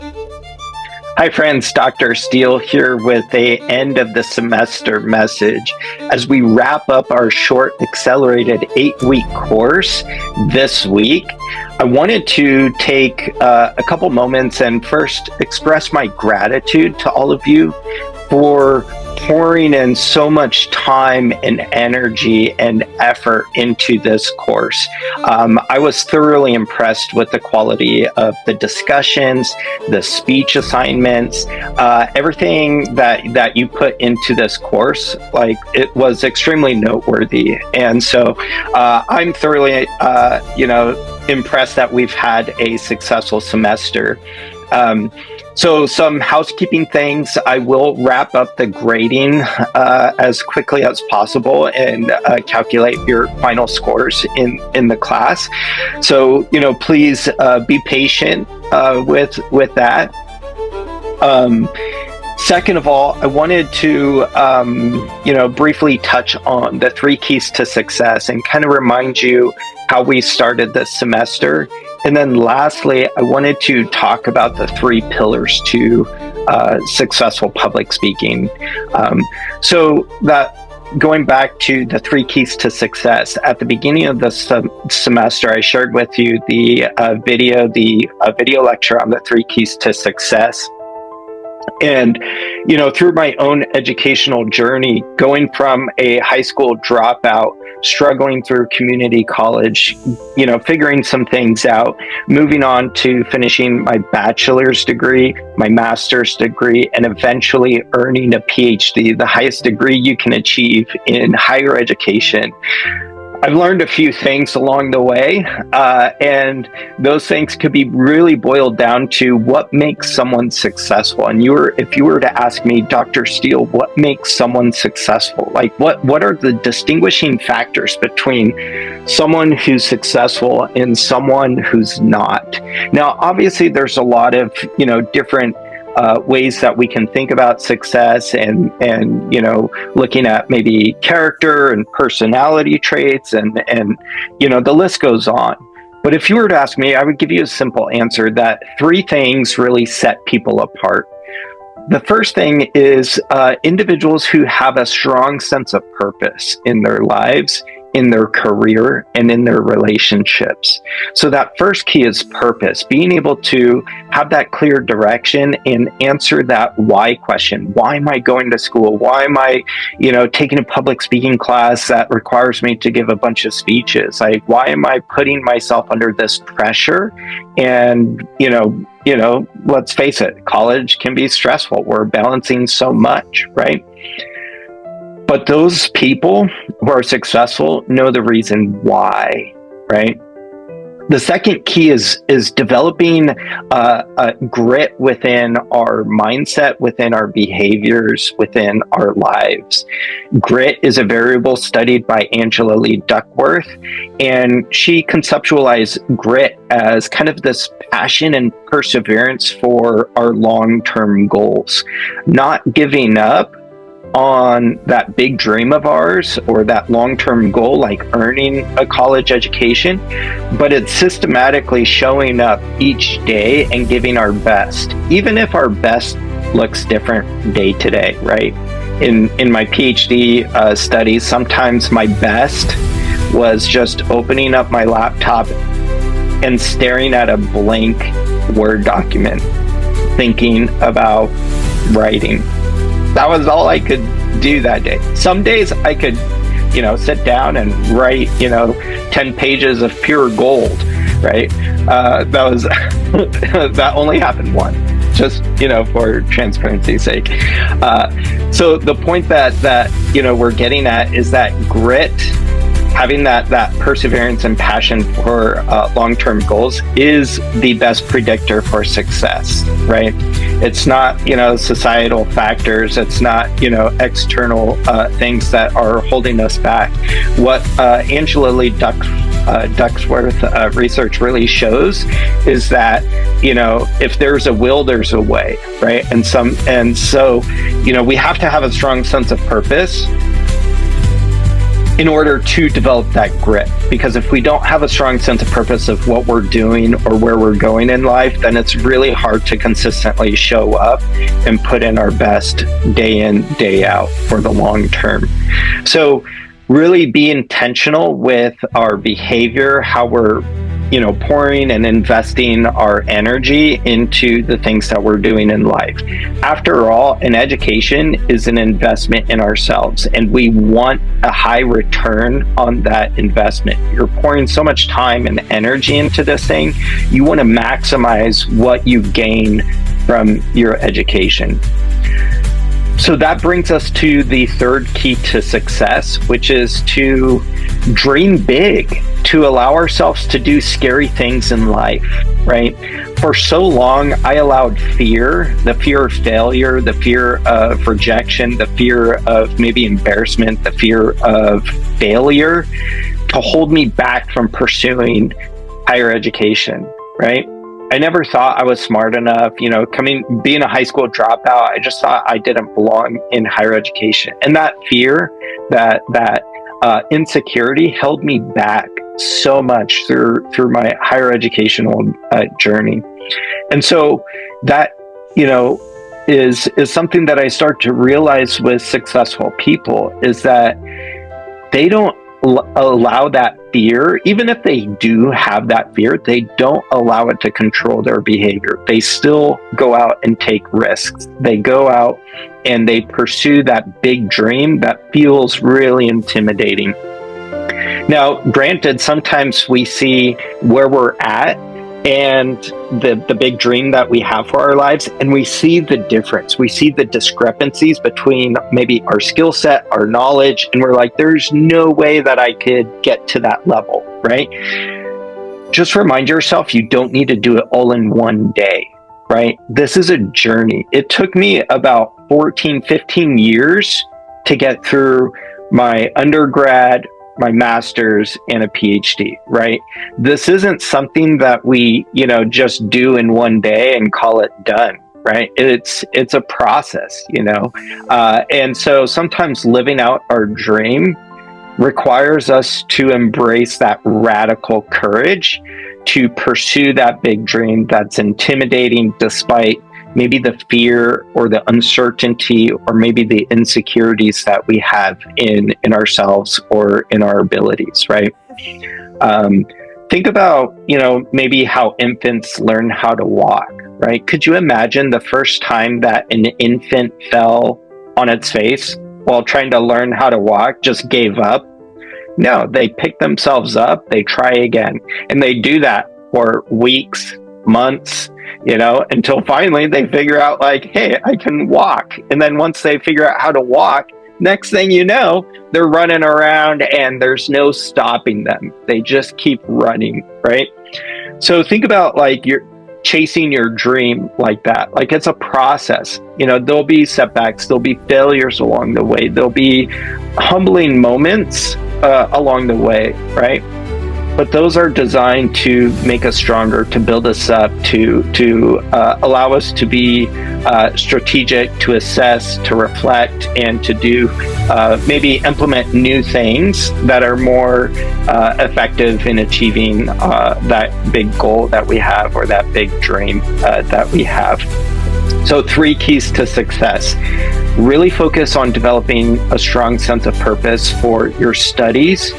Hi friends, Dr. Steele here with a end of the semester message. As we wrap up our short accelerated 8-week course this week, I wanted to take a couple moments and first express my gratitude to all of you for pouring in so much time and energy and effort into this course. I was thoroughly impressed with the quality of the discussions, the speech assignments, everything that you put into this course. Like, it was extremely noteworthy. And so I'm thoroughly, impressed that we've had a successful semester. So some housekeeping things. I will wrap up the grading as quickly as possible and calculate your final scores in the class. So, please be patient with that. Second of all, I wanted to, briefly touch on the 3 keys to success and kind of remind you how we started this semester. And then lastly, I wanted to talk about the 3 pillars to successful public speaking. So that going back to the 3 keys to success, at the beginning of the semester, I shared with you the video lecture on the 3 keys to success. And, through my own educational journey, going from a high school dropout, struggling through community college, figuring some things out, moving on to finishing my bachelor's degree, my master's degree, and eventually earning a PhD, the highest degree you can achieve in higher education. I've learned a few things along the way, and those things could be really boiled down to what makes someone successful. And if you were to ask me, Dr. Steele, what makes someone successful? Like, what are the distinguishing factors between someone who's successful and someone who's not? Now, obviously, there's a lot of, different ways that we can think about success and looking at maybe character and personality traits and the list goes on. But if you were to ask me, I would give you a simple answer that 3 things really set people apart. The first thing is individuals who have a strong sense of purpose in their lives, in their career, and in their relationships. So that first key is purpose, being able to have that clear direction and answer that why question. Why am I going to school? Why am I, taking a public speaking class that requires me to give a bunch of speeches? Like, why am I putting myself under this pressure? And, let's face it, college can be stressful. We're balancing so much, right? But those people who are successful know the reason why, right? The second key is developing a grit within our mindset, within our behaviors, within our lives. Grit is a variable studied by Angela Lee Duckworth, and she conceptualized grit as kind of this passion and perseverance for our long-term goals, not giving up on that big dream of ours or that long-term goal, like earning a college education, but it's systematically showing up each day and giving our best, even if our best looks different day to day, right? In my PhD studies, sometimes my best was just opening up my laptop and staring at a blank Word document, thinking about writing. That was all I could do that day. Some days I could, sit down and write, 10 pages of pure gold, right? That only happened once, just, for transparency's sake. So the point that we're getting at is that grit, having that perseverance and passion for long-term goals is the best predictor for success, right? It's not, societal factors. It's not, external things that are holding us back. What Angela Lee Duckworth research really shows is that, if there's a will, there's a way, right? And so, we have to have a strong sense of purpose. in order to develop that grit. Because if we don't have a strong sense of purpose of what we're doing or where we're going in life, then it's really hard to consistently show up and put in our best day in, day out for the long term. So really be intentional with our behavior, how we're pouring and investing our energy into the things that we're doing in life. After all, an education is an investment in ourselves, and we want a high return on that investment. You're pouring so much time and energy into this thing, you want to maximize what you gain from your education. So that brings us to the third key to success, which is to dream big, to allow ourselves to do scary things in life, right? For so long, I allowed fear, the fear of failure, the fear of rejection, the fear of maybe embarrassment, the fear of failure to hold me back from pursuing higher education, right? I never thought I was smart enough, being a high school dropout, I just thought I didn't belong in higher education. And that fear, that insecurity held me back so much through my higher educational journey. And so that, is something that I start to realize with successful people, is that they don't allow that fear, even if they do have that fear, they don't allow it to control their behavior. They still go out and take risks. They go out and they pursue that big dream that feels really intimidating. Now, granted, sometimes we see where we're at and the big dream that we have for our lives, and we see the difference. We see the discrepancies between maybe our skill set, our knowledge, and we're like, there's no way that I could get to that level, right? Just remind yourself, you don't need to do it all in one day, right? This is a journey. It took me about 14, 15 years to get through my undergrad, my master's, and a PhD, right? This isn't something that we, just do in one day and call it done, right? It's a process, and so sometimes living out our dream requires us to embrace that radical courage to pursue that big dream that's intimidating despite maybe the fear or the uncertainty or maybe the insecurities that we have in ourselves or in our abilities, right? Think about, maybe how infants learn how to walk, right? Could you imagine the first time that an infant fell on its face while trying to learn how to walk, just gave up? No, they pick themselves up, they try again, and they do that for weeks, months, until finally they figure out like, hey, I can walk. And then once they figure out how to walk, next thing you know, they're running around and there's no stopping them. They just keep running, right? So think about like you're chasing your dream like that. Like it's a process. There'll be setbacks, there'll be failures along the way, there'll be humbling moments along the way, right? But those are designed to make us stronger, to build us up, to allow us to be strategic, to assess, to reflect, and to do maybe implement new things that are more effective in achieving that big goal that we have or that big dream that we have. So 3 keys to success. Really focus on developing a strong sense of purpose for your studies,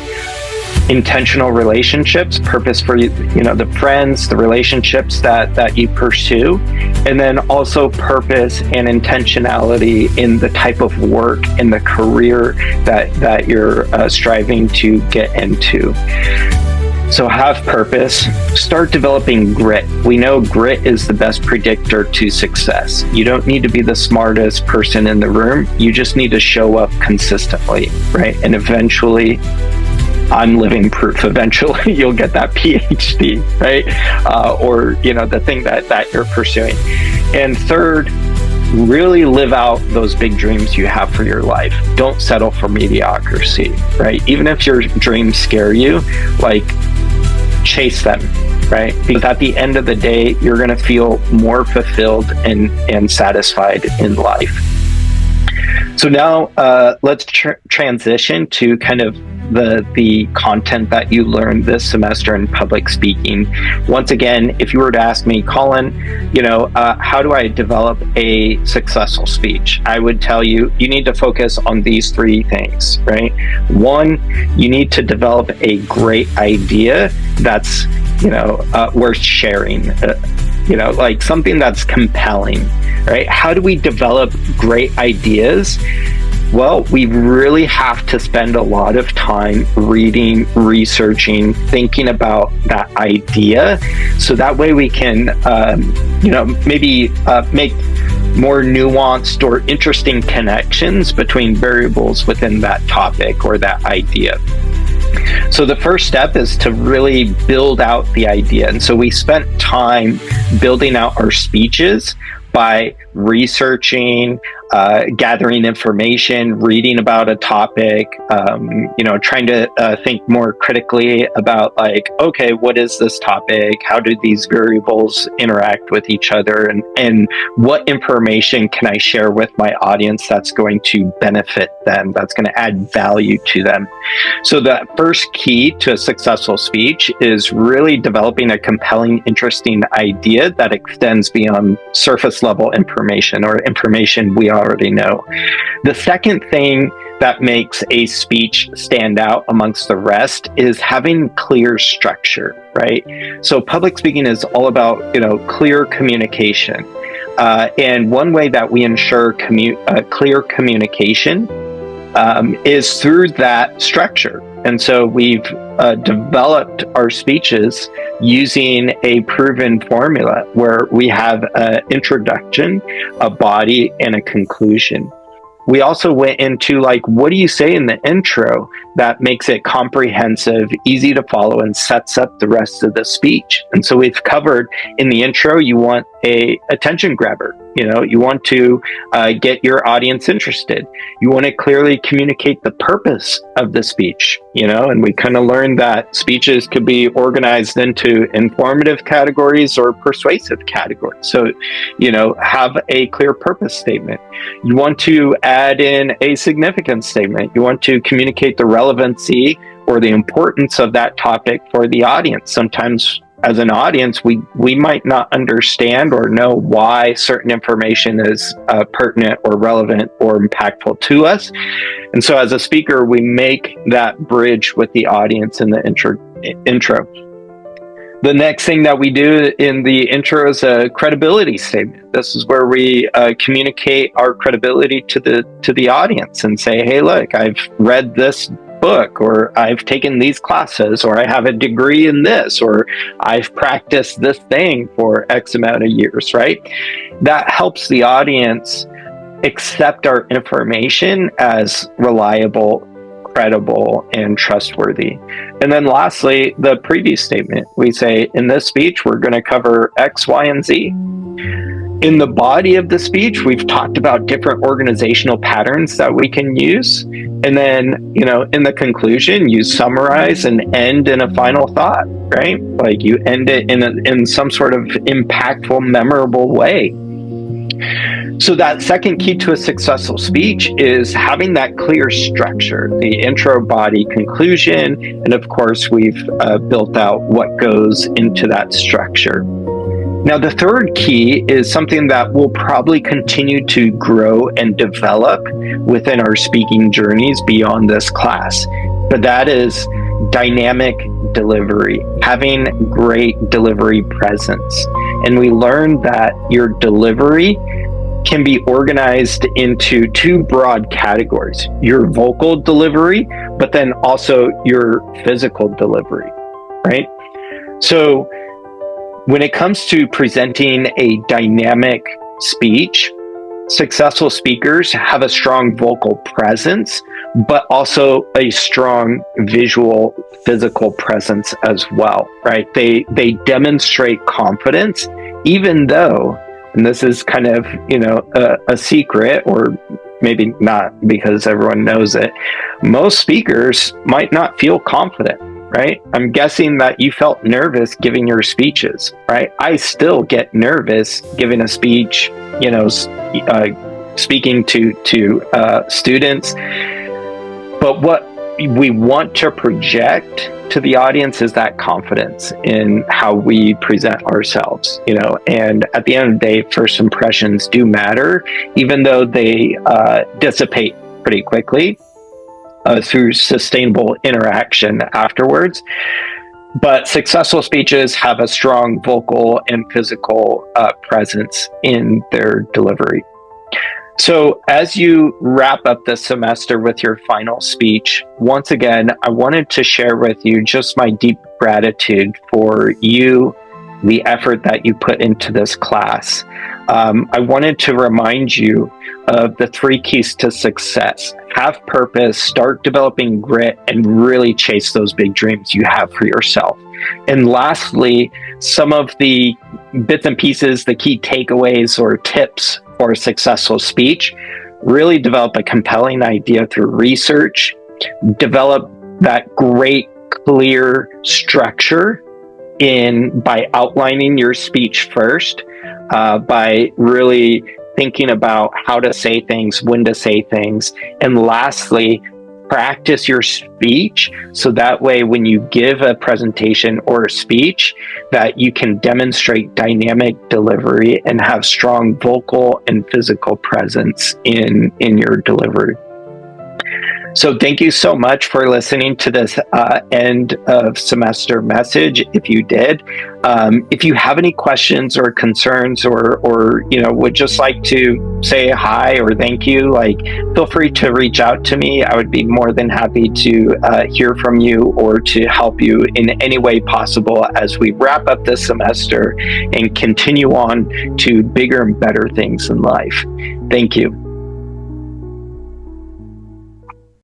intentional relationships, purpose for the friends, the relationships that you pursue, and then also purpose and intentionality in the type of work and the career that you're striving to get into. So have purpose, start developing grit. We know grit is the best predictor to success. You don't need to be the smartest person in the room. You just need to show up consistently, right? And eventually, I'm living proof, eventually you'll get that PhD, right? Or, the thing that you're pursuing. And third, really live out those big dreams you have for your life. Don't settle for mediocrity, right? Even if your dreams scare you, like, chase them, right? Because at the end of the day, you're going to feel more fulfilled and satisfied in life. So now let's transition to kind of the content that you learned this semester in public speaking. Once again, if you were to ask me, Colin, how do I develop a successful speech? I would tell you, you need to focus on these three things, right? One, you need to develop a great idea that's, worth sharing, like something that's compelling, right? How do we develop great ideas? Well, we really have to spend a lot of time reading, researching, thinking about that idea. So that way we can, maybe make more nuanced or interesting connections between variables within that topic or that idea. So the first step is to really build out the idea. And so we spent time building out our speeches by researching, gathering information, reading about a topic, trying to think more critically about okay, what is this topic? How do these variables interact with each other? And what information can I share with my audience that's going to benefit them, that's going to add value to them? So the first key to a successful speech is really developing a compelling, interesting idea that extends beyond surface level information or information we already know. The second thing that makes a speech stand out amongst the rest is having clear structure, right? So public speaking is all about, clear communication. And one way that we ensure clear communication is through that structure. And so we've developed our speeches using a proven formula where we have an introduction, a body, and a conclusion. We also went into what do you say in the intro that makes it comprehensive, easy to follow, and sets up the rest of the speech. And so we've covered in the intro, you want a attention grabber. You want to get your audience interested. You want to clearly communicate the purpose of the speech, and we kind of learned that speeches could be organized into informative categories or persuasive categories. So, have a clear purpose statement. You want to add in a significance statement. You want to communicate the relevancy or the importance of that topic for the audience. Sometimes as an audience, we might not understand or know why certain information is pertinent or relevant or impactful to us. And so as a speaker, we make that bridge with the audience in the intro. The next thing that we do in the intro is a credibility statement. This is where we communicate our credibility to the audience and say, hey, look, I've read this book, or I've taken these classes, or I have a degree in this, or I've practiced this thing for X amount of years, right? That helps the audience accept our information as reliable, credible, and trustworthy. And then lastly, the preview statement. We say, in this speech, we're going to cover X, Y, and Z. In the body of the speech, we've talked about different organizational patterns that we can use. And then, in the conclusion, you summarize and end in a final thought, right? You end it in some sort of impactful, memorable way. So that second key to a successful speech is having that clear structure, the intro, body, conclusion, and of course, we've built out what goes into that structure. Now, the third key is something that will probably continue to grow and develop within our speaking journeys beyond this class, but that is dynamic delivery, having great delivery presence. And we learned that your delivery can be organized into two broad categories: your vocal delivery, but then also your physical delivery, right? So when it comes to presenting a dynamic speech, successful speakers have a strong vocal presence, but also a strong visual, physical presence as well, right? They demonstrate confidence, even though, and this is kind of, a secret, or maybe not because everyone knows it, most speakers might not feel confident, right? I'm guessing that you felt nervous giving your speeches, right? I still get nervous giving a speech, speaking to students. But what we want to project to the audience is that confidence in how we present ourselves, and at the end of the day, first impressions do matter, even though they dissipate pretty quickly through sustainable interaction afterwards. But successful speeches have a strong vocal and physical presence in their delivery. So as you wrap up the semester with your final speech, once again, I wanted to share with you just my deep gratitude for you, the effort that you put into this class. I wanted to remind you of the 3 keys to success. Have purpose, start developing grit, and really chase those big dreams you have for yourself. And lastly, some of the bits and pieces, the key takeaways or tips for a successful speech: really develop a compelling idea through research, develop that great, clear structure by outlining your speech first, by really thinking about how to say things, when to say things, and lastly, practice your speech so that way when you give a presentation or a speech that you can demonstrate dynamic delivery and have strong vocal and physical presence in your delivery. So thank you so much for listening to this end of semester message. If you did, if you have any questions or concerns or would just like to say hi or thank you, feel free to reach out to me. I would be more than happy to hear from you or to help you in any way possible as we wrap up this semester and continue on to bigger and better things in life. Thank you.